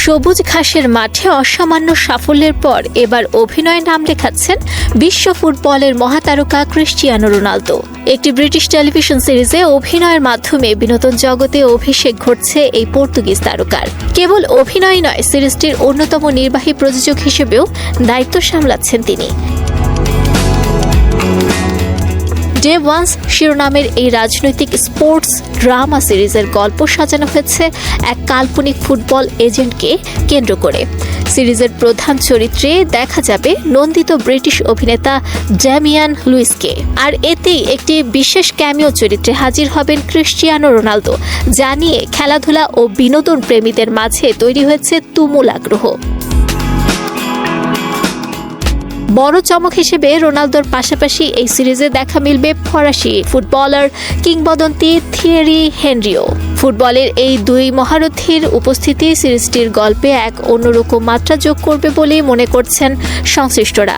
সবুজ ঘাসের মাঠে অসামান্য সাফল্যের পর এবার অভিনয়ে নাম লেখাচ্ছেন বিশ্ব ফুটবলের মহাতারকা ক্রিস্টিয়ানো রোনালদো। একটি ব্রিটিশ টেলিভিশন সিরিজে অভিনয়ের মাধ্যমে বিনোদন জগতে অভিষেক ঘটছে এই পর্তুগিজ তারকার। কেবল অভিনয় নয়, সিরিজটির অন্যতম নির্বাহী প্রযোজক হিসেবেও দায়িত্ব সামলাচ্ছেন তিনি। ডে ওয়ান্স শিরোনামের এই রাজনৈতিক স্পোর্টস ড্রামা সিরিজের গল্প সাজানো হয়েছে এক কাল্পনিক ফুটবল এজেন্টকে কেন্দ্র করে। সিরিজের প্রধান চরিত্রে দেখা যাবে নন্দিত ব্রিটিশ অভিনেতা ড্যামিয়ান লুইসকে, আর এতেই একটি বিশেষ ক্যামিও চরিত্রে হাজির হবেন ক্রিস্টিয়ানো রোনালদো, যা নিয়ে খেলাধুলা ও বিনোদন প্রেমীদের মাঝে তৈরি হয়েছে তুমুল আগ্রহ। বড় চমক হিসেবে রোনালদোর পাশাপাশি এই সিরিজে দেখা মিলবে ফরাসি ফুটবলার কিংবদন্তি থিয়েরি হেনরিও। ফুটবলের এই দুই মহারথীর উপস্থিতি সিরিজটির গল্পে এক অন্যরকম মাত্রা যোগ করবে বলেই মনে করছেন সংশ্লিষ্টরা।